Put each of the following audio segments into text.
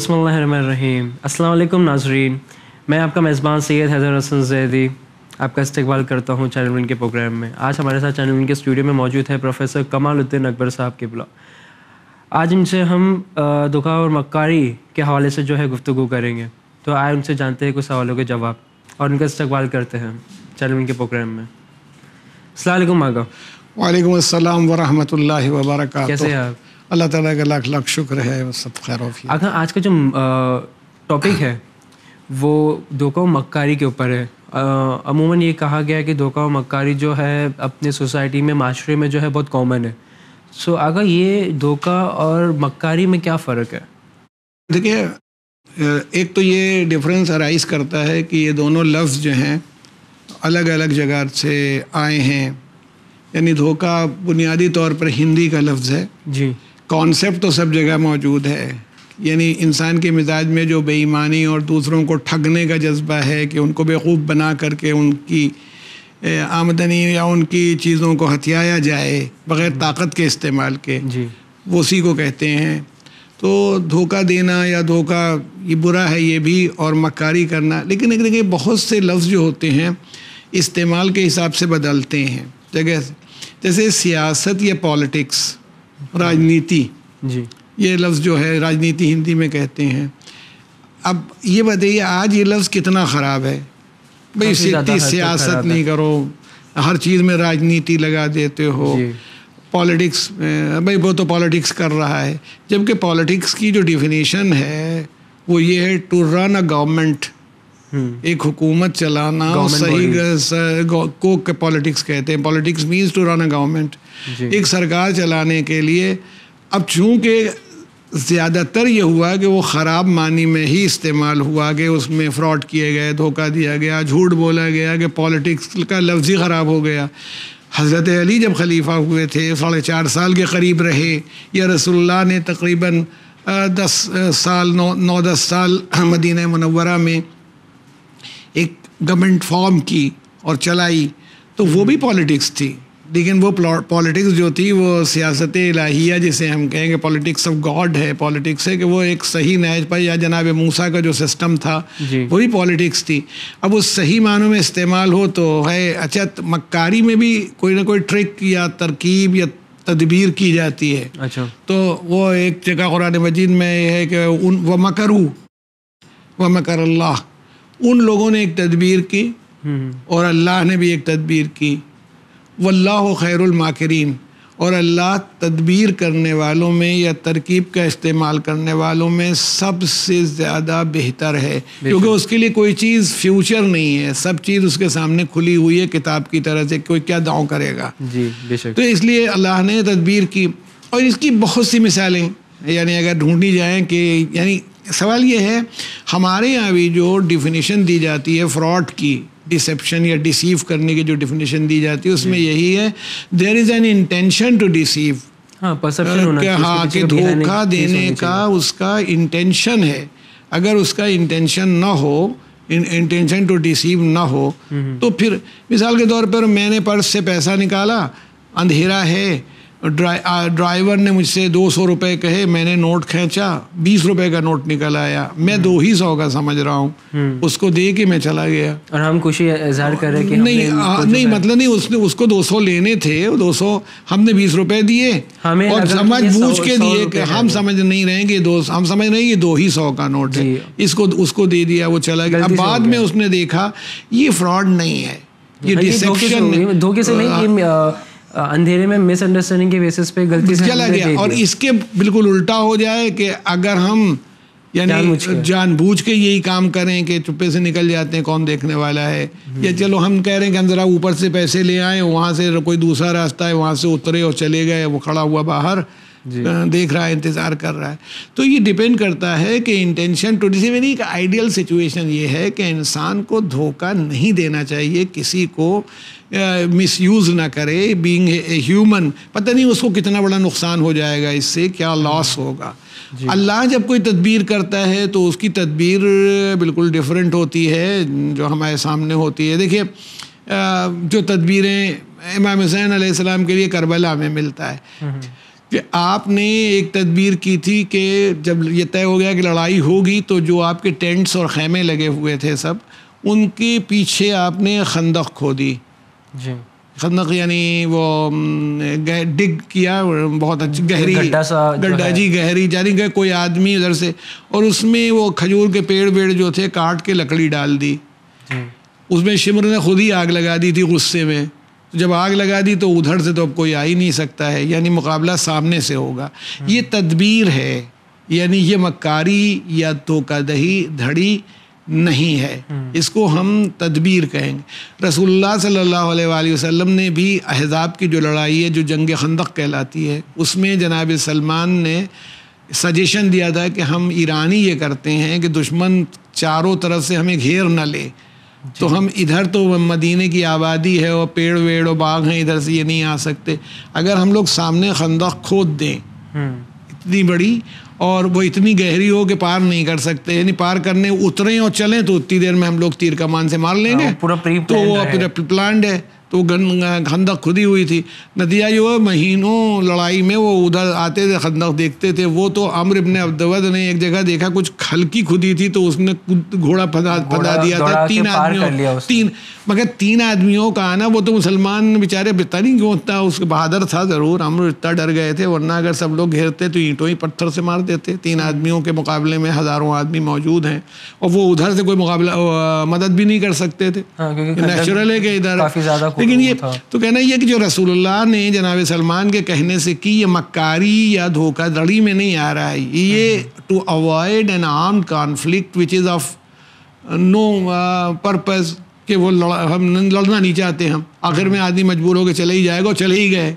بسم اللہ الرحمن الرحیم. السلام علیکم ناظرین, میں آپ کا میزبان سید حیدر حسن زیدی آپ کا استقبال کرتا ہوں چینل ون کے پروگرام میں. آج ہمارے ساتھ چینل ون کے اسٹوڈیو میں موجود ہے پروفیسر کمال الدین اکبر صاحب قبلہ. آج ان سے ہم دھوکہ اور مکاری کے حوالے سے جو ہے گفتگو کریں گے. تو آئے ان سے جانتے ہیں کچھ سوالوں کے جواب اور ان کا استقبال کرتے ہیں چینل ون کے پروگرام میں. السلام علیکم آگا. وعلیکم السلام ورحمۃ اللہ وبرکاتہ. کیسے ہیں آپ؟ اللہ تعالیٰ کا لاکھ لاکھ شکر ہے, سب خیر و عافیت. آگا آج کا جو ٹاپک ہے وہ دھوکہ و مکاری کے اوپر ہے. عموماً یہ کہا گیا ہے کہ دھوکہ و مکاری جو ہے اپنے سوسائٹی میں, معاشرے میں جو ہے بہت کامن ہے. سو آگا یہ دھوکہ اور مکاری میں کیا فرق ہے؟ دیکھیے, ایک تو یہ ڈفرینس ارائز کرتا ہے کہ یہ دونوں لفظ جو ہیں الگ الگ جگہ سے آئے ہیں. یعنی دھوکہ بنیادی طور پر ہندی کا لفظ ہے جی. کانسیپٹ تو سب جگہ موجود ہے. یعنی انسان کے مزاج میں جو بے ایمانی اور دوسروں کو ٹھگنے کا جذبہ ہے کہ ان کو بیوقوف بنا کر کے ان کی آمدنی یا ان کی چیزوں کو ہتھیایا جائے بغیر طاقت کے استعمال کے, جی وہ اسی کو کہتے ہیں. تو دھوکہ دینا یا دھوکہ یہ برا ہے یہ بھی, اور مکاری کرنا. لیکن ایک دیکھیے بہت سے لفظ جو ہوتے ہیں استعمال کے حساب سے بدلتے ہیں جگہ, جیسے سیاست یا پالیٹکس, راجنیتی, جی یہ لفظ جو ہے راجنیتی ہندی میں کہتے ہیں. اب یہ بتائیے آج یہ لفظ کتنا خراب ہے بھائی. سیاست نہیں کرو, ہر چیز میں راجنیتی لگا دیتے ہو. پالیٹکس, بھائی وہ تو پالیٹکس کر رہا ہے, جبکہ پالیٹکس کی جو ڈیفینیشن ہے وہ یہ ہے ٹو رن اے گورنمنٹ, ایک حکومت چلانا. صحیح کو پالیٹکس کہتے ہیں. Politics means to run a government, ایک سرکار چلانے کے لیے. اب چونکہ زیادہ تر یہ ہوا کہ وہ خراب معنی میں ہی استعمال ہوا کہ اس میں فراڈ کیے گئے, دھوکہ دیا گیا, جھوٹ بولا گیا, کہ پالیٹکس کا لفظ ہی خراب ہو گیا. حضرت علی جب خلیفہ ہوئے تھے 4.5 سال کے قریب رہے, یا رسول اللہ نے تقریباً 9-10 سال مدینہ منورہ میں ایک گورنمنٹ فارم کی اور چلائی, تو وہ بھی پالیٹکس تھی. لیکن وہ پالیٹکس جو تھی وہ سیاست الہیہ جسے ہم کہیں گے پالیٹکس آف گاڈ ہے. پالیٹکس ہے کہ وہ ایک صحیح نہج پر, یا جناب موسیٰ کا جو سسٹم تھا وہی پالیٹکس تھی. اب وہ صحیح معنوں میں استعمال ہو تو ہے. اچھا, مکاری میں بھی کوئی نہ کوئی ٹرک یا ترکیب یا تدبیر کی جاتی ہے. اچھا, تو وہ ایک جگہ قرآن مجید میں یہ ہے کہ وَمَكَرُوا وَمَكَرَ اللَّهُ, ان لوگوں نے ایک تدبیر کی اور اللہ نے بھی ایک تدبیر کی. واللہ خیر الماکرین, اور اللہ تدبیر کرنے والوں میں یا ترکیب کا استعمال کرنے والوں میں سب سے زیادہ بہتر ہے, کیونکہ اس کے لیے کوئی چیز فیوچر نہیں ہے, سب چیز اس کے سامنے کھلی ہوئی ہے کتاب کی طرح سے, کوئی کیا دعو کرے گا. جی بے شک. تو اس لیے اللہ نے تدبیر کی, اور اس کی بہت سی مثالیں یعنی اگر ڈھونڈی جائیں کہ یعنی سوال یہ ہے ہمارے یہاں بھی جو ڈیفینیشن دی جاتی ہے فراڈ کی, ڈسیپشن یا ڈیسیو کرنے کی جو ڈیفینیشن دی جاتی ہے اس میں یہی ہے there is an intention to deceive. ہاں, کہ دھوکہ دینے کا اس کا انٹینشن ہے. اگر اس کا انٹینشن نہ ہو, انٹینشن ٹو ڈیسیو نہ ہو, تو پھر مثال کے طور پر میں نے پرس سے پیسہ نکالا, اندھیرا ہے, ڈرائیور نے مجھ سے 200 روپے کہے, میں نے نوٹ کھینچا, 20 روپے کا نوٹ نکل آیا, میں 200 کا سمجھ رہا ہوں, اس کو دے کے میں چلا گیا. اور ہم خوشی اظہار کر رہے کہ نہیں مطلب نہیں, اس نے اس کو 200 لینے تھے, 200 ہم نے 20 روپے دیے اور سمجھ بوجھ کے دیے, کہ ہم سمجھ نہیں رہے کہ ہم سمجھ رہے ہیں کہ 200 کا نوٹ ہے, اس کو دے دیا, وہ چلا گیا. اب بعد میں اس نے دیکھا یہ فراڈ نہیں ہے, یہ ڈسیپشن, دھوکے سے نہیں, اندھیرے میں مس انڈرسٹینڈنگ کے بیسس پہ غلطی سے چلا گیا. اور اس کے بالکل الٹا ہو جائے کہ اگر ہم یعنی جان بوجھ کے یہی کام کریں کہ چپے سے نکل جاتے ہیں, کون دیکھنے والا ہے, یا چلو ہم کہہ رہے ہیں کہ ہم ذرا اوپر سے پیسے لے آئیں, وہاں سے کوئی دوسرا راستہ ہے وہاں سے اترے اور چلے گئے, وہ کھڑا ہوا باہر دیکھ رہا ہے, انتظار کر رہا ہے. تو یہ ڈپینڈ کرتا ہے کہ انٹینشن ٹو ڈیسیو. یعنی ایک آئیڈیل سچویشن یہ ہے کہ انسان کو دھوکہ نہیں دینا چاہیے, کسی کو مس یوز نہ کرے. بینگ اے ہیومن, پتہ نہیں اس کو کتنا بڑا نقصان ہو جائے گا, اس سے کیا لاس ہوگا. اللہ جب کوئی تدبیر کرتا ہے تو اس کی تدبیر بالکل ڈیفرنٹ ہوتی ہے جو ہمارے سامنے ہوتی ہے. دیکھیے جو تدبیریں امام حسین علیہ السلام کے لیے کربلا میں ملتا ہے, کہ آپ نے ایک تدبیر کی تھی کہ جب یہ طے ہو گیا کہ لڑائی ہوگی تو جو آپ کے ٹینٹس اور خیمے لگے ہوئے تھے سب، ان کے پیچھے آپ نے خندق کھودی. جی. خندق یعنی وہ ڈگ کیا، بہت اچھی گہری گڈھا، جی گہری، یعنی کہ کوئی آدمی ادھر سے، اور اس میں وہ کھجور کے پیڑ جو تھے کاٹ کے لکڑی ڈال دی. اس میں شمر نے خود ہی آگ لگا دی تھی غصے میں. جب آگ لگا دی تو ادھر سے تو اب کوئی آ ہی نہیں سکتا ہے، یعنی مقابلہ سامنے سے ہوگا. یہ تدبیر ہے، یعنی یہ مکاری یا دھوکہ دہی دھڑی نہیں ہے، اس کو ہم تدبیر کہیں گے. رسول اللہ صلی اللہ علیہ وآلہ وسلم نے بھی احزاب کی جو لڑائی ہے جو جنگ خندق کہلاتی ہے، اس میں جناب سلمان نے سجیشن دیا تھا کہ ہم ایرانی یہ کرتے ہیں کہ دشمن چاروں طرف سے ہمیں گھیر نہ لے، تو ہم ادھر تو مدینے کی آبادی ہے اور پیڑ ویڑ اور باغ ہیں، ادھر سے یہ نہیں آ سکتے. اگر ہم لوگ سامنے خندق کھود دیں اتنی بڑی اور وہ اتنی گہری ہو کہ پار نہیں کر سکتے، یعنی پار کرنے اتریں اور چلیں تو اتنی دیر میں ہم لوگ تیر کمان سے مار لیں گے. تو وہ پلانڈ ہے، تو خندق کھدی ہوئی تھی. نتیجہ یہ ہوا مہینوں لڑائی میں وہ ادھر آتے تھے، خندق دیکھتے تھے. وہ تو عمر ابن عبدود نے ایک جگہ دیکھا کچھ ہلکی کھدی تھی تو اس نے گھوڑا پھدا دیا تھا. مگر 3 آدمیوں کا آنا، وہ تو مسلمان بیچارے پتہ نہیں کیوں اتنا اس بہادر تھا ضرور، عمر اتنا ڈر گئے تھے، ورنہ اگر سب لوگ گھیرتے تو اینٹوں ہی پتھر سے مار دیتے. 3 آدمیوں کے مقابلے میں ہزاروں آدمی موجود ہیں اور وہ ادھر سے کوئی مقابلہ مدد بھی نہیں کر سکتے تھے. نیچرل ہے کہ ادھر، لیکن یہ تو کہنا یہ کہ جو رسول اللہ نے جناب سلمان کے کہنے سے کی، یہ مکاری یا دھوکہ دھڑی میں نہیں آ رہا ہے. یہ to avoid an armed conflict which is of no purpose, کہ وہ ہم لڑنا نہیں چاہتے، ہم آخر میں آدمی مجبور ہو کے چلے ہی جائے گا، چلے ہی گئے.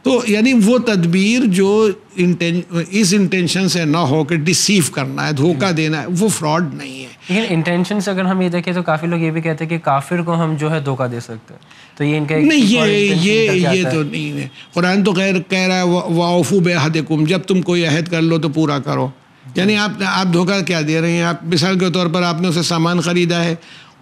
تو یعنی وہ تدبیر جو اس انٹینشن سے نہ ہو کہ ڈسیو کرنا ہے، دھوکہ دینا ہے، وہ فراڈ نہیں ہے. لیکن انٹینشن سے اگر ہم یہ دیکھیں تو کافی لوگ یہ بھی کہتے ہیں کہ کافر کو ہم جو ہے دھوکہ دے سکتے ہیں، تو یہ ان کا نہیں، یہ تو نہیں ہے. قرآن تو خیر کہہ رہا ہے وَأَوْفُوا بِعَهْدِكُمْ، جب تم کوئی عہد کر لو تو پورا کرو. یعنی آپ دھوکہ کیا دے رہے ہیں؟ آپ مثال کے طور پر آپ نے اسے سامان خریدا ہے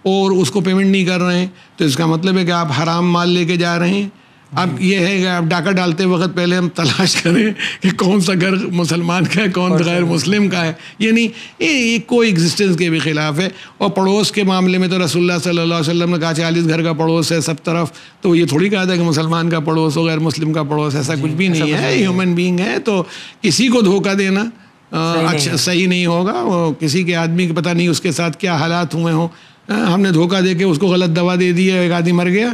اور اس کو پیمنٹ نہیں کر رہے ہیں، تو اس کا مطلب ہے کہ آپ حرام مال لے کے جا رہے ہیں. اب یہ ہے کہ آپ ڈاکہ ڈالتے وقت پہلے ہم تلاش کریں کہ کون سا گھر مسلمان کا ہے، کون غیر مسلم کا ہے. یعنی یہ کوئی ایگزسٹنس کے بھی خلاف ہے. اور پڑوس کے معاملے میں تو رسول اللہ صلی اللہ علیہ وسلم نے کہا 40 گھر کا پڑوس ہے سب طرف، تو یہ تھوڑی کہا تھا کہ مسلمان کا پڑوس ہو غیر مسلم کا پڑوس، ایسا کچھ بھی نہیں ہے. ہیومن بینگ ہے، تو کسی کو دھوکہ دینا اچھا صحیح نہیں ہوگا. وہ کسی کے آدمی کے پتہ نہیں اس کے ساتھ کیا حالات ہوئے ہوں، ہم نے دھوکہ دے کے اس کو غلط دوا دے دی ہے، ایک آدمی مر گیا،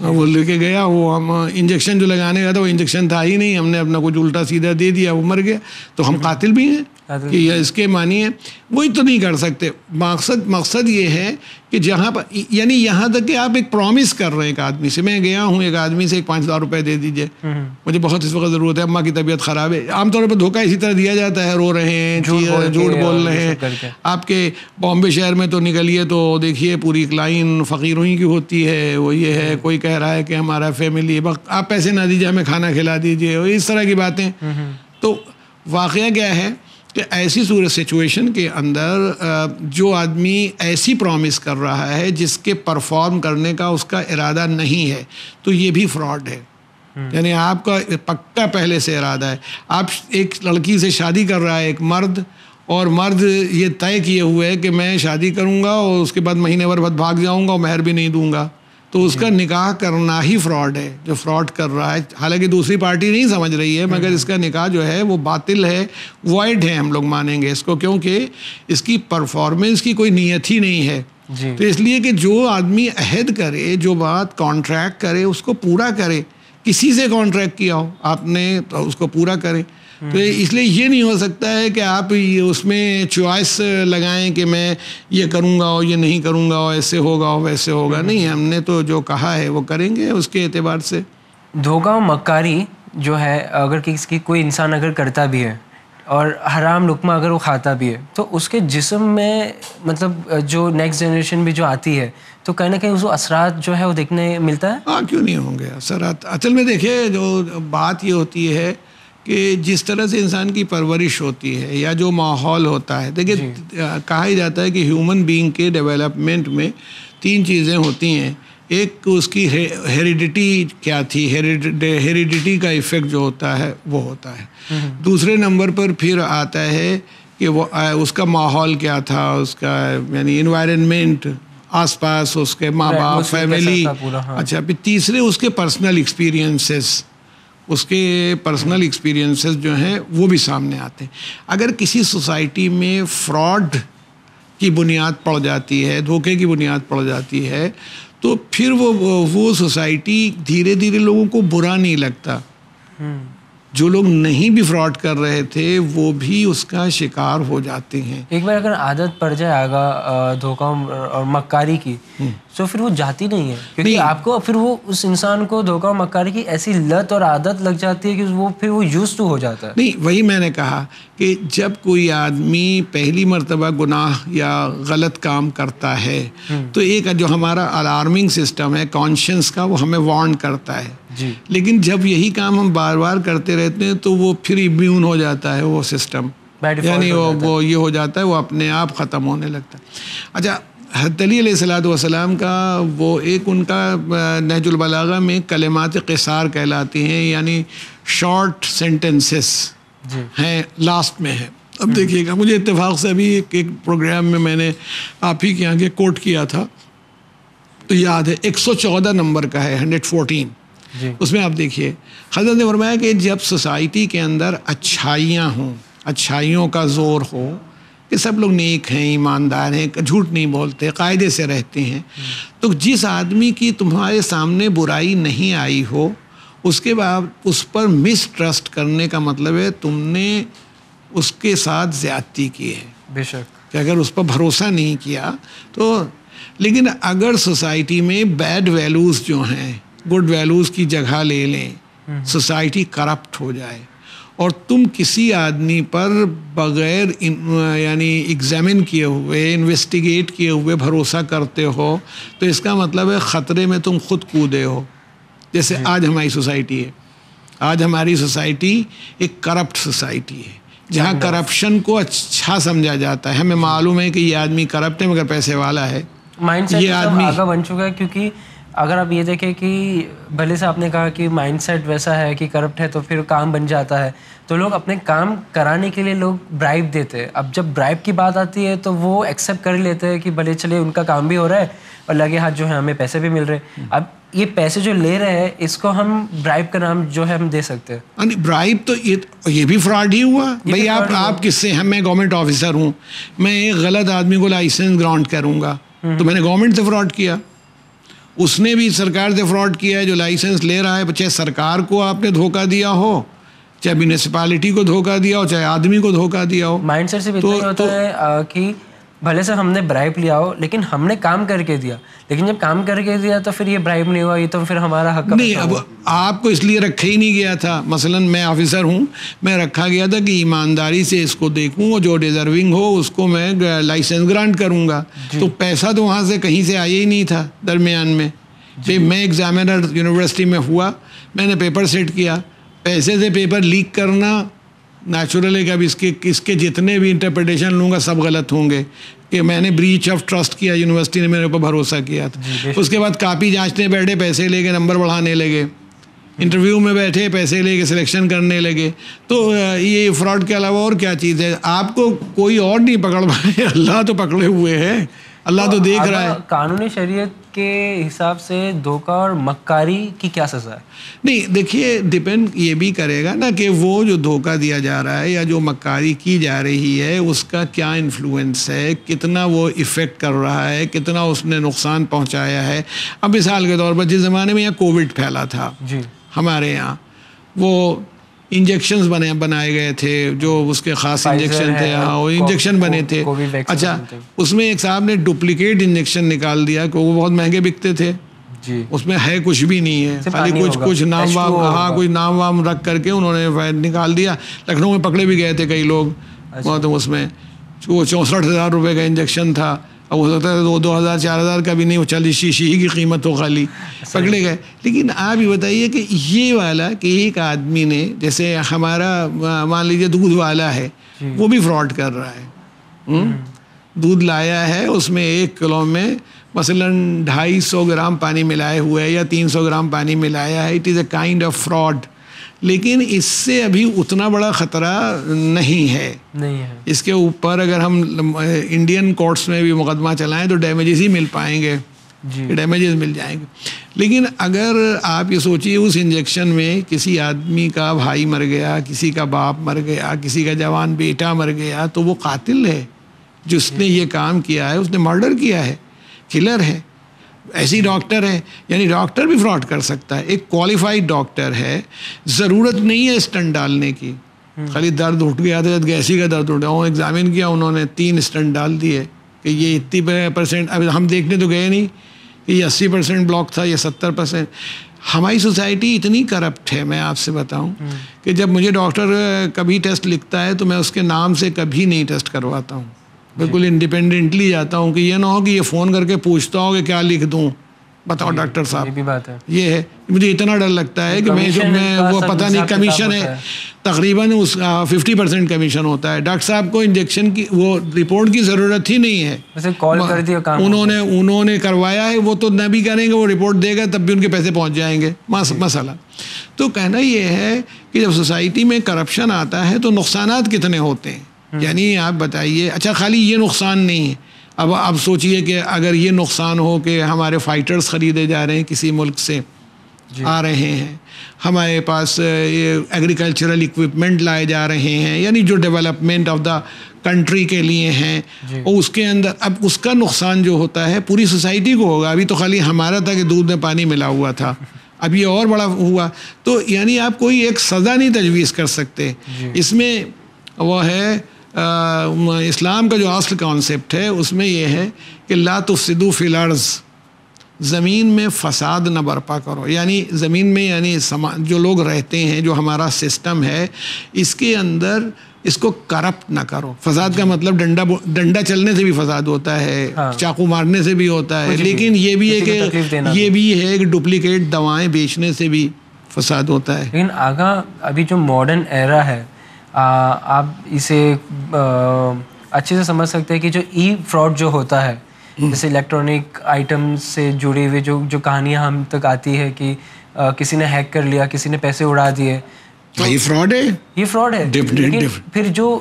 وہ لے کے گیا، وہ ہم انجیکشن جو لگانے کا تھا وہ انجیکشن تھا ہی نہیں، ہم نے اپنا کچھ الٹا سیدھا دے دیا، وہ مر گیا. تو ہم قاتل بھی ہیں کہ اس کے معنی ہے وہی تو نہیں کر سکتے. مقصد یہ ہے کہ جہاں پر یعنی یہاں تک کہ آپ ایک پرومس کر رہے ہیں ایک آدمی سے، میں گیا ہوں ایک آدمی سے 5,000 روپے دے دیجئے، مجھے بہت اس وقت ضرورت ہے، اماں کی طبیعت خراب ہے. عام طور پر دھوکہ اسی طرح دیا جاتا ہے، رو رہے ہیں، جھوٹ بول رہے ہیں. آپ کے بامبے شہر میں تو نکلیے تو دیکھیے پوری لائن فقیروں ہی کی ہوتی ہے. وہ یہ ہے کوئی کہہ رہا ہے کہ ہمارا فیملی، آپ پیسے نہ دیجیے ہمیں کھانا کھلا دیجیے، اس طرح کی باتیں. تو واقعہ کیا ہے کہ ایسی صورت سچویشن کے اندر جو آدمی ایسی پرومس کر رہا ہے جس کے پرفارم کرنے کا اس کا ارادہ نہیں ہے، تو یہ بھی فراڈ ہے. یعنی آپ کا پکا پہلے سے ارادہ ہے. آپ ایک لڑکی سے شادی کر رہا ہے ایک مرد، اور مرد یہ طے کیے ہوئے ہے کہ میں شادی کروں گا اور اس کے بعد مہینے بھر بعد بھاگ جاؤں گا اور مہر بھی نہیں دوں گا، تو اس کا نکاح کرنا ہی فراڈ ہے. جو فراڈ کر رہا ہے، حالانکہ دوسری پارٹی نہیں سمجھ رہی ہے، مگر اس کا نکاح جو ہے وہ باطل ہے، وائڈ ہے، ہم لوگ مانیں گے اس کو، کیونکہ اس کی پرفارمنس کی کوئی نیت ہی نہیں ہے. تو اس لیے کہ جو آدمی عہد کرے، جو بات کانٹریکٹ کرے، اس کو پورا کرے. کسی سے کانٹریکٹ کیا ہو آپ نے تو اس کو پورا کریں. تو اس لیے یہ نہیں ہو سکتا ہے کہ آپ اس میں چوائس لگائیں کہ میں یہ کروں گا اور یہ نہیں کروں گا اور ایسے ہوگا اور ویسے ہوگا. نہیں، ہم نے تو جو کہا ہے وہ کریں گے اس کے اعتبار سے. دھوکہ و مکاری جو ہے اگر کسی کی کوئی انسان اگر کرتا بھی ہے اور حرام لقمہ اگر وہ کھاتا بھی ہے، تو اس کے جسم میں مطلب جو نیکسٹ جنریشن بھی جو آتی ہے تو کہیں نہ کہیں اس کو اثرات جو ہے وہ دیکھنے ملتا ہے. ہاں، کیوں نہیں ہوں گے اثرات. اصل میں دیکھیں جو بات یہ ہوتی ہے کہ جس طرح سے انسان کی پرورش ہوتی ہے یا جو ماحول ہوتا ہے، دیکھیں کہا ہی جاتا ہے کہ ہیومن بینگ کے ڈیولپمنٹ میں 3 چیزیں ہوتی ہیں. ایک اس کی ہیریڈیٹی کیا تھی، ہیریڈیٹی کا ایفیکٹ جو ہوتا ہے وہ ہوتا ہے. دوسرے نمبر پر پھر آتا ہے کہ وہ اس کا ماحول کیا تھا، اس کا یعنی انوائرنمنٹ، آس پاس اس کے ماں باپ، فیملی. اچھا، پھر تیسرے اس کے پرسنل ایکسپیرینسز جو ہیں وہ بھی سامنے آتے ہیں. اگر کسی سوسائٹی میں فراڈ کی بنیاد پڑ جاتی ہے، دھوکے کی بنیاد پڑ جاتی ہے، تو پھر وہ سوسائٹی دھیرے دھیرے لوگوں کو برا نہیں لگتا. جو لوگ نہیں بھی فراڈ کر رہے تھے وہ بھی اس کا شکار ہو جاتے ہیں. ایک بار اگر عادت پڑ جائے آگا دھوکہ اور مکاری کی تو پھر وہ جاتی نہیں ہے، کیونکہ آپ کو پھر وہ اس انسان کو دھوکہ اور مکاری کی ایسی لت اور عادت لگ جاتی ہے کہ وہ پھر وہ یوز ٹو ہو جاتا ہے. نہیں، وہی میں نے کہا کہ جب کوئی آدمی پہلی مرتبہ گناہ یا غلط کام کرتا ہے تو ایک جو ہمارا الارمنگ سسٹم ہے کانشنس کا، وہ ہمیں وارن کرتا ہے. لیکن جب یہی کام ہم بار بار کرتے رہتے ہیں تو وہ پھر امیون ہو جاتا ہے وہ سسٹم، یعنی وہ یہ ہو جاتا ہے، وہ اپنے آپ ختم ہونے لگتا ہے. اچھا، حضرت علی علیہ الصلوۃ والسلام کا وہ ایک ان کا نہج البلاغہ میں کلمات قصار کہلاتی ہیں، یعنی شارٹ سینٹنسز ہیں، لاسٹ میں ہے. اب دیکھیے گا، مجھے اتفاق سے ابھی ایک پروگرام میں میں نے آپ ہی کے آگے کوٹ کیا تھا تو یاد ہے، 114 نمبر کا ہے، 114. اس میں آپ دیکھیے حضرت نے فرمایا کہ جب سوسائٹی کے اندر اچھائیاں ہوں، اچھائیوں کا زور ہو کہ سب لوگ نیک ہیں، ایماندار ہیں، جھوٹ نہیں بولتے، قاعدے سے رہتے ہیں، تو جس آدمی کی تمہارے سامنے برائی نہیں آئی ہو اس کے بعد اس پر مس ٹرسٹ کرنے کا مطلب ہے تم نے اس کے ساتھ زیادتی کی ہے. بے شک کہ اگر اس پر بھروسہ نہیں کیا تو. لیکن اگر سوسائٹی میں بیڈ ویلیوز جو ہیں گڈ ویلیوز کی جگہ لے لیں، سوسائٹی کرپٹ ہو جائے اور تم کسی آدمی پر بغیر یعنی ایگزامن کیے ہوئے، انویسٹیگیٹ کیے ہوئے بھروسہ کرتے ہو تو اس کا مطلب ہے خطرے میں تم خود کودے ہو. جیسے آج ہماری سوسائٹی ہے، آج ہماری سوسائٹی ایک کرپٹ سوسائٹی ہے جہاں کرپشن کو اچھا سمجھا جاتا ہے. ہمیں معلوم ہے کہ یہ آدمی کرپٹ ہے مگر پیسے والا ہے. مائنڈ سیٹ آدمی آگا بن چکا ہے، کیونکہ اگر آپ یہ دیکھیں کہ بھلے سے آپ نے کہا کہ مائنڈ سیٹ ویسا ہے کہ کرپٹ ہے تو پھر کام بن جاتا ہے، تو لوگ اپنے کام کرانے کے لیے لوگ برائب دیتے ہیں. اب جب برائب کی بات آتی ہے تو وہ ایکسیپٹ کر لیتے ہیں کہ بھلے چلے ان کا کام بھی ہو رہا ہے اور لگے ہاتھ جو ہے ہمیں پیسے بھی مل رہے ہیں. اب یہ پیسے جو لے رہے ہیں اس کو ہم برائب کا نام جو ہے ہم دے سکتے ہیں. برائب تو یہ بھی فراڈ ہی ہوا. بھائی آپ کس سے؟ میں گورنمنٹ آفیسر ہوں، میں ایک غلط آدمی کو لائسنس گرانٹ کروں گا تو میں نے گورنمنٹ سے فراڈ کیا. اس نے بھی سرکار سے فراڈ کیا ہے جو لائسنس لے رہا ہے. چاہے سرکار کو آپ نے دھوکہ دیا ہو، چاہے میونسپلٹی کو دھوکہ دیا ہو، چاہے آدمی کو دھوکہ دیا ہو. مائنڈ سیٹ سے بھی اتنا ہوتا ہے کہ بھلے سے ہم نے برائب لیا ہو لیکن ہم نے کام کر کے دیا، لیکن جب کام کر کے دیا تو پھر یہ برائب نہیں ہوا، یہ تو پھر ہمارا حق نہیں. اب آپ کو اس لیے رکھا ہی نہیں گیا تھا. مثلا میں آفیسر ہوں، میں رکھا گیا تھا کہ ایمانداری سے اس کو دیکھوں اور جو ڈیزرونگ ہو اس کو میں لائسنس گرانٹ کروں گا. تو پیسہ تو وہاں سے کہیں سے آیا ہی نہیں تھا درمیان میں. میں ایگزامینر یونیورسٹی میں ہوا، میں نے پیپر سیٹ کیا. پیسے سے پیپر لیک کرنا نیچرل ہے کہ اب اس کے جتنے بھی انٹرپریٹیشن لوں گا سب غلط ہوں گے کہ میں نے بریچ آف ٹرسٹ کیا، یونیورسٹی نے میرے اوپر بھروسہ کیا تھا. اس کے بعد کاپی جانچنے بیٹھے، پیسے لے کے نمبر بڑھانے لگے. انٹرویو میں بیٹھے، پیسے لے کے سلیکشن کرنے لگے. تو یہ فراڈ کے علاوہ اور کیا چیز ہے؟ آپ کو کوئی اور نہیں پکڑ پائے، اللہ تو پکڑے ہوئے ہے، اللہ تو دیکھ رہا ہے. قانونی شریعت کے حساب سے دھوکہ اور مکاری کی کیا سزا ہے؟ نہیں دیکھیے، ڈپینڈ یہ بھی کرے گا نا کہ وہ جو دھوکہ دیا جا رہا ہے یا جو مکاری کی جا رہی ہے اس کا کیا انفلوئنس ہے، کتنا وہ ایفیکٹ کر رہا ہے، کتنا اس نے نقصان پہنچایا ہے. اب مثال کے طور پر جس زمانے میں یہاں کووڈ پھیلا تھا ہمارے یہاں، وہ انجیکشنز بنائے گئے تھے، جو اس کے خاص انجیکشن تھے، ہاں وہ انجیکشن بنے تھے. اچھا، اس میں ایک صاحب نے ڈپلیکیٹ انجیکشن نکال دیا کہ وہ بہت مہنگے بکتے تھے. اس میں ہے کچھ بھی نہیں ہے، خالی کچھ نام وام، ہاں کوئی نام وام رکھ کر کے انہوں نے نکال دیا. لکھنؤ میں پکڑے بھی گئے تھے کئی لوگ. اس میں 64,000 روپے کا انجیکشن تھا. اب ہو سکتا ہے 2,000 4,000 کا بھی نہیں، وہ 40 شیشی کی قیمت ہو خالی، پکڑے گئے. لیکن آپ یہ بتائیے کہ یہ والا کہ ایک آدمی نے، جیسے ہمارا مان لیجیے دودھ والا ہے، وہ بھی فراڈ کر رہا ہے. دودھ لایا ہے، اس میں 1 کلو میں مثلاً 250 گرام پانی ملائے ہوئے ہے یا 300 گرام پانی ملایا ہے، it is a kind of fraud. لیکن اس سے ابھی اتنا بڑا خطرہ نہیں ہے. اس کے اوپر اگر ہم انڈین کورٹس میں بھی مقدمہ چلائیں تو ڈیمیجز ہی مل پائیں گے، ڈیمیجز مل جائیں گے. لیکن اگر آپ یہ سوچیے اس انجیکشن میں کسی آدمی کا بھائی مر گیا، کسی کا باپ مر گیا، کسی کا جوان بیٹا مر گیا، تو وہ قاتل ہے. جس نے یہ کام کیا ہے اس نے مرڈر کیا ہے، کلر ہے. ایسی ڈاکٹر ہے، یعنی ڈاکٹر بھی فراڈ کر سکتا ہے. ایک کوالیفائڈ ڈاکٹر ہے، ضرورت نہیں ہے اسٹنٹ ڈالنے کی. خالی درد اٹھ گیا تھا، گیسی کا درد اٹھا، وہ ایگزامن کیا، انہوں نے 3 اسٹنٹ ڈال دیے کہ یہ 80%. اب ہم دیکھنے تو گئے نہیں کہ یہ 80% بلاک تھا یا 70%. ہماری سوسائٹی اتنی کرپٹ ہے، میں آپ سے بتاؤں کہ جب مجھے ڈاکٹر کبھی ٹیسٹ لکھتا ہے تو میں اس کے نام سے کبھی نہیں ٹیسٹ کرواتا ہوں. بالکل انڈیپینڈنٹلی جاتا ہوں کہ یہ نہ ہو کہ یہ فون کر کے پوچھتا ہو کہ کیا لکھ دوں، بتاؤ ڈاکٹر صاحب. یہ بھی بات ہے. یہ ہے، مجھے اتنا ڈر لگتا ہے کہ میں وہ پتہ نہیں کمیشن ہے تقریباً اس 50% کمیشن ہوتا ہے. ڈاکٹر صاحب کو انجیکشن کی وہ رپورٹ کی ضرورت ہی نہیں ہے، انہوں نے کروایا ہے، وہ تو نہ بھی کریں گے، وہ رپورٹ دے گا تب بھی ان کے پیسے پہنچ جائیں گے. مسئلہ تو کہنا یہ ہے کہ جب سوسائٹی میں کرپشن آتا ہے تو نقصانات کتنے ہوتے ہیں. یعنی آپ بتائیے، اچھا خالی یہ نقصان نہیں ہے، اب سوچئے کہ اگر یہ نقصان ہو کہ ہمارے فائٹرز خریدے جا رہے ہیں کسی ملک سے، آ رہے ہیں، ہمارے پاس ایگریکلچرل اکوپمنٹ لائے جا رہے ہیں، یعنی جو ڈیولپمنٹ آف دا کنٹری کے لیے ہیں، اور اس کے اندر اب اس کا نقصان جو ہوتا ہے پوری سوسائٹی کو ہوگا. ابھی تو خالی ہمارا تھا کہ دودھ میں پانی ملا ہوا تھا، اب یہ اور بڑا ہوا. تو یعنی آپ کوئی ایک سزا نہیں تجویز کر سکتے. اس میں وہ ہے اسلام کا جو اصل کانسیپٹ ہے اس میں یہ ہے کہ لا تفسدوا فی الارض، زمین میں فساد نہ برپا کرو. یعنی زمین میں، یعنی جو لوگ رہتے ہیں، جو ہمارا سسٹم ہے، اس کے اندر اس کو کرپٹ نہ کرو. فساد کا مطلب ڈنڈا چلنے سے بھی فساد ہوتا ہے، چاقو مارنے سے بھی ہوتا ہے، لیکن یہ بھی ہے کہ ڈپلیکیٹ دوائیں بیچنے سے بھی فساد ہوتا ہے. لیکن آگا ابھی جو ماڈرن ایرا ہے، آپ اسے اچھے سے سمجھ سکتے ہیں کہ جو ای فراڈ جو ہوتا ہے، جیسے الیکٹرانک آئٹم سے جڑی ہوئی جو کہانیاں ہم تک آتی ہے کہ کسی نے ہیک کر لیا، کسی نے پیسے اڑا دیے، یہ فراڈ ہے. یہ فراڈ ہے. لیکن پھر جو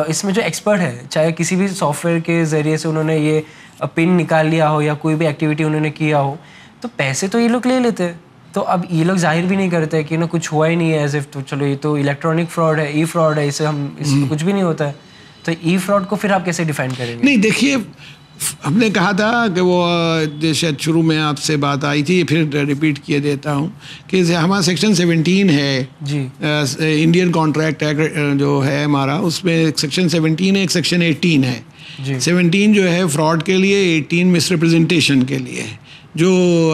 اس میں جو ایکسپرٹ ہے، چاہے کسی بھی سافٹ ویئر کے ذریعے سے انہوں نے یہ پن نکال لیا ہو یا کوئی بھی ایکٹیویٹی انہوں نے کیا ہو، تو پیسے تو یہ لوگ لے لیتے ہیں. تو اب یہ لوگ ظاہر بھی نہیں کرتے کہ کچھ ہوا ہی نہیں ہے، ایز اف تو چلو یہ تو الیکٹرانک فراڈ ہے، ای فراڈ ہے، اس میں کچھ بھی نہیں ہوتا ہے. تو ای فراڈ کو پھر آپ کیسے ڈیفائن کریں گے؟ نہیں دیکھیے، ہم نے کہا تھا کہ وہ شاید شروع میں آپ سے بات آئی تھی، پھر ریپیٹ کیے دیتا ہوں کہ ہمارا سیکشن 17 ہے جی، انڈین کانٹریکٹ ایکٹ جو ہے ہمارا، اس میں ایک سیکشن 17 ہے، ایک سیکشن 18 ہے. 17 جو ہے فراڈ کے لیے، 18 مس ریپرزنٹیشن کے لیے، جو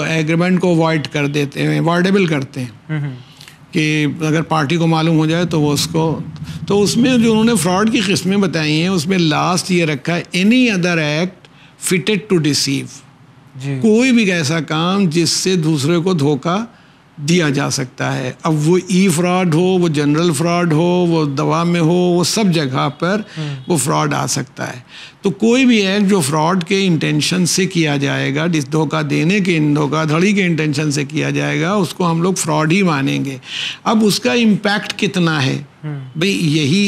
ایگریمنٹ کو وائڈ کر دیتے ہیں، وائڈیبل کرتے ہیں کہ اگر پارٹی کو معلوم ہو جائے تو وہ اس کو. تو اس میں جو انہوں نے فراڈ کی قسمیں بتائی ہیں، اس میں لاسٹ یہ رکھا ہے any other act fitted to deceive. کوئی بھی ایسا کام جس سے دوسرے کو دھوکہ دیا جا سکتا ہے. اب وہ ای فراڈ ہو، وہ جنرل فراڈ ہو، وہ دوا میں ہو، وہ سب جگہ پر وہ فراڈ آ سکتا ہے. تو کوئی بھی ایکٹ جو فراڈ کے انٹینشن سے کیا جائے گا، جس دھوکہ دینے کے، دھوکہ دھڑی کے انٹینشن سے کیا جائے گا، اس کو ہم لوگ فراڈ ہی مانیں گے. اب اس کا امپیکٹ کتنا ہے بھئی،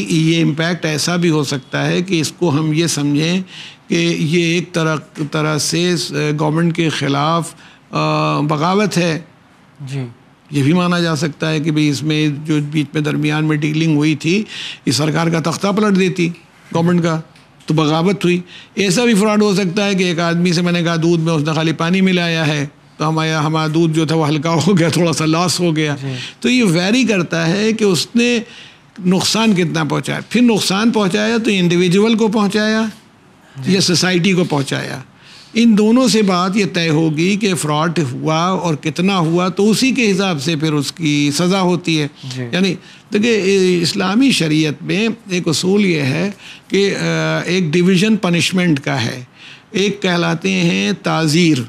یہ امپیکٹ ایسا بھی ہو سکتا ہے کہ اس کو ہم یہ سمجھیں کہ یہ ایک طرح سے گورنمنٹ کے خلاف بغاوت ہے. جی، یہ بھی مانا جا سکتا ہے کہ بھئی اس میں جو بیچ میں درمیان میں ڈیلنگ ہوئی تھی، اس سرکار کا تختہ پلٹ دیتی گورنمنٹ کا، تو بغاوت ہوئی. ایسا بھی فراڈ ہو سکتا ہے کہ ایک آدمی سے میں نے کہا دودھ میں اس نے خالی پانی ملایا ہے، تو ہمارا دودھ جو تھا وہ ہلکا ہو گیا، تھوڑا سا لاس ہو گیا. تو یہ ویری کرتا ہے کہ اس نے نقصان کتنا پہنچایا. پھر نقصان پہنچایا تو انڈیویجول کو پہنچایا یا سوسائٹی کو پہنچایا. ان دونوں سے بات یہ طے ہوگی کہ فراڈ ہوا اور کتنا ہوا، تو اسی کے حساب سے پھر اس کی سزا ہوتی ہے. یعنی دیکھیے، اسلامی شریعت میں ایک اصول یہ ہے کہ ایک ڈویژن پنشمنٹ کا ہے. ایک کہلاتے ہیں تعزیر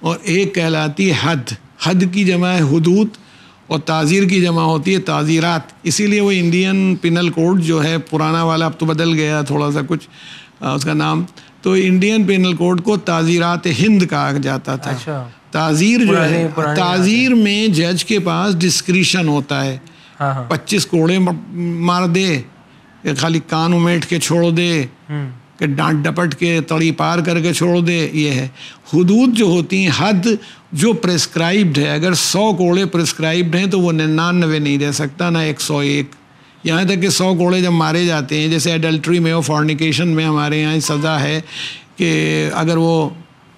اور ایک کہلاتی ہے حد. حد کی جمع ہے حدود اور تعزیر کی جمع ہوتی ہے تعزیرات. اسی لیے وہ انڈین پینل کوڈ جو ہے پرانا والا، اب تو بدل گیا تھوڑا سا کچھ اس کا نام، تو انڈین پینل کوڈ کو تعزیرات ہند کہا جاتا تھا. تعزیر جو ہے, تعزیر میں جج کے پاس ڈسکریشن ہوتا ہے, 25 کوڑے مار دے, خالی کان امیٹ کے چھوڑ دے, کہ ڈانٹ ڈپٹ کے تڑی پار کر کے چھوڑ دے. یہ ہے حدود جو ہوتی ہیں, حد جو پرسکرائبڈ ہے. اگر 100 کوڑے پرسکرائبڈ ہیں تو وہ 99 نہیں رہ سکتا, نہ 101. یہاں تک کہ 100 کوڑے جب مارے جاتے ہیں, جیسے ایڈلٹری میں اور فورنیکیشن میں ہمارے یہاں سزا ہے کہ اگر وہ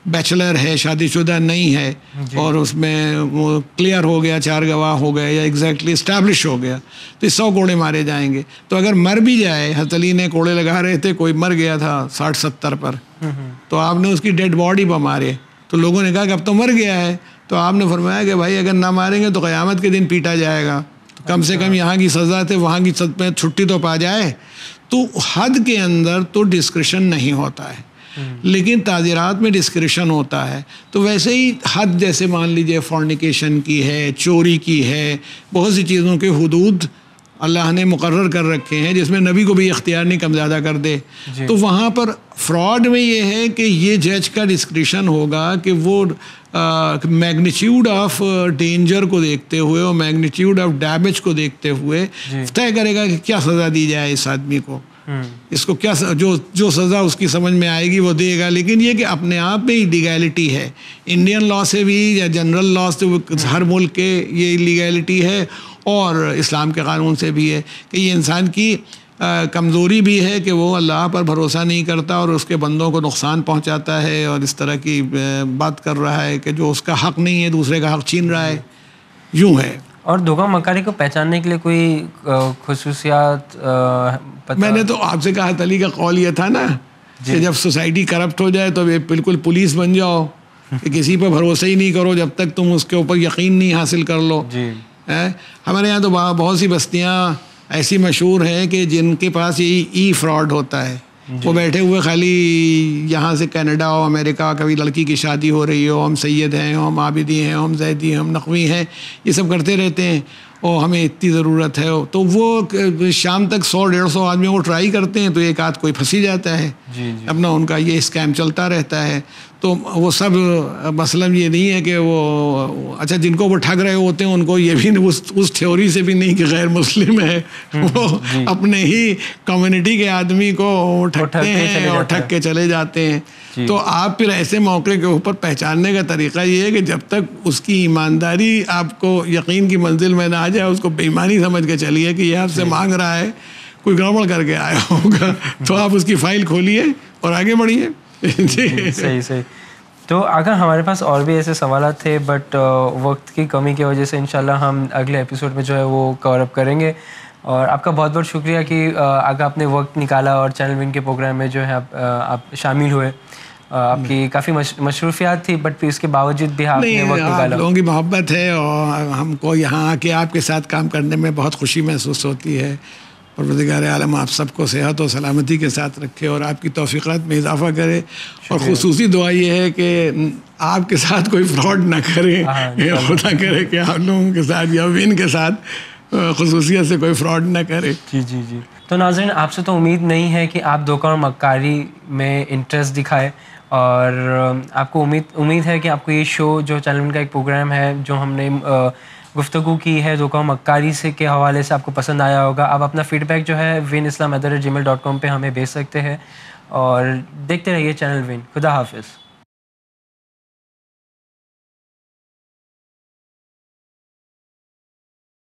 بیچلر ہے, شادی شدہ نہیں ہے, اور اس میں وہ کلیئر ہو گیا, 4 گواہ ہو گئے یا ایگزیکٹلی اسٹیبلش ہو گیا, تو 100 کوڑے مارے جائیں گے. تو اگر مر بھی جائے, حضرت علی نے کوڑے لگا رہے تھے, کوئی مر گیا تھا 60-70 پر, تو آپ نے اس کی ڈیڈ باڈی پر مارے, تو لوگوں نے کہا کہ اب تو مر گیا ہے. تو آپ نے فرمایا کہ بھائی اگر نہ ماریں گے تو قیامت کے دن پیٹا جائے گا, تو کم سے کم یہاں کی سزا تھے, وہاں کی میں چھٹی تو پا جائے. تو حد کے اندر تو ڈسکریشن نہیں ہوتا ہے, لیکن تعزیرات میں ڈسکریشن ہوتا ہے. تو ویسے ہی حد, جیسے مان لیجئے فورنیکیشن کی ہے, چوری کی ہے, بہت سی چیزوں کے حدود اللہ نے مقرر کر رکھے ہیں, جس میں نبی کو بھی اختیار نہیں کم زیادہ کر دے. تو وہاں پر فراڈ میں یہ ہے کہ یہ جج کا ڈسکریشن ہوگا کہ وہ میگنیچیوڈ آف ڈینجر کو دیکھتے ہوئے اور میگنیچیوڈ آف ڈیمیج کو دیکھتے ہوئے طے کرے گا کہ کیا سزا دی جائے اس آدمی کو, اس کو کیا جو سزا اس کی سمجھ میں آئے گی وہ دے گا. لیکن یہ کہ اپنے آپ میں لیگیلٹی ہے, انڈین لا سے بھی یا جنرل لا سے, ہر ملک کے یہ لیگیلٹی ہے, اور اسلام کے قانون سے بھی ہے کہ یہ انسان کی کمزوری بھی ہے کہ وہ اللہ پر بھروسہ نہیں کرتا اور اس کے بندوں کو نقصان پہنچاتا ہے, اور اس طرح کی بات کر رہا ہے کہ جو اس کا حق نہیں ہے دوسرے کا حق چھین رہا ہے. یوں ہے. اور دھوکہ مکاری کو پہچاننے کے لیے کوئی خصوصیات میں نے تو آپ سے کہا, علی کا قول یہ تھا نا کہ جب سوسائٹی کرپٹ ہو جائے تو بالکل پولیس بن جاؤ, کہ کسی پہ بھروسہ ہی نہیں کرو جب تک تم اس کے اوپر یقین نہیں حاصل کر لو. ہمارے یہاں تو بہت سی بستیاں ایسی مشہور ہیں کہ جن کے پاس یہ ای فراڈ ہوتا ہے. وہ بیٹھے ہوئے خالی یہاں سے کینیڈا ہو, امریکہ, کبھی لڑکی کی شادی ہو رہی ہو, ہم سید ہیں, ہم عابدی ہیں, ہم زیدی ہیں, ہم نقوی ہیں, یہ سب کرتے رہتے ہیں, اور ہمیں اتنی ضرورت ہے. تو وہ شام تک 100-150 آدمیوں کو ٹرائی کرتے ہیں, تو ایک آدھ کوئی پھنسی جاتا ہے. اپنا ان کا یہ اسکیم چلتا رہتا ہے. تو وہ سب مثلاً یہ نہیں ہے کہ وہ اچھا جن کو وہ ٹھگ رہے ہوتے ہیں ان کو یہ بھی اس تھیوری سے بھی نہیں کہ غیر مسلم ہے, وہ اپنے ہی کمیونٹی کے آدمی کو ٹھگتے ہیں اور ٹھگ کے چلے جاتے ہیں. تو آپ پھر ایسے موقع کے اوپر پہچاننے کا طریقہ یہ ہے کہ جب تک اس کی ایمانداری آپ کو یقین کی منزل میں نہ آ جائے, اس کو بے ایمانی سمجھ کے چلیے کہ یہ آپ سے مانگ رہا ہے, کوئی گڑبڑ کر کے آیا ہوگا, تو آپ اس کی فائل کھولیے اور آگے بڑھیے. صحیح. تو اگر ہمارے پاس اور بھی ایسے سوالات تھے, بٹ وقت کی کمی کی وجہ سے انشاءاللہ ہم اگلے ایپیسوڈ میں جو ہے وہ کور اپ کریں گے. اور آپ کا بہت بہت شکریہ کہ اگر آپ نے وقت نکالا اور چینل ون کے پروگرام میں جو ہے آپ شامل ہوئے. آپ کی کافی مصروفیات تھی, بٹ پھر اس کے باوجود بھی آپ نے وقت نکالا. لوگوں کی محبت ہے, اور ہم کو یہاں آ کے آپ کے ساتھ کام کرنے میں بہت خوشی محسوس ہوتی ہے. پروردگار عالم آپ سب کو صحت و سلامتی کے ساتھ رکھے اور آپ کی توفیقات میں اضافہ کرے. اور خصوصی دعا یہ ہے کہ آپ کے ساتھ کوئی فراڈ نہ کرے, خدا کرے کہ آپ لوگوں کے ساتھ یا ون کے ساتھ خصوصیت سے کوئی فراڈ نہ کرے. جی. تو ناظرین, آپ سے تو امید نہیں ہے کہ آپ دھوکہ اور مکاری میں انٹرسٹ دکھائے, اور آپ کو امید ہے کہ آپ کو یہ شو جو چینل کا ایک پروگرام ہے جو ہم نے گفتگو کی ہے دھوکہ مکاری سے کے حوالے سے, آپ کو پسند آیا ہوگا. آپ اپنا فیڈ بیک جو ہے winislam@gmail.com پہ ہمیں بھیج سکتے ہیں, اور دیکھتے رہیے چینل ون. خدا حافظ.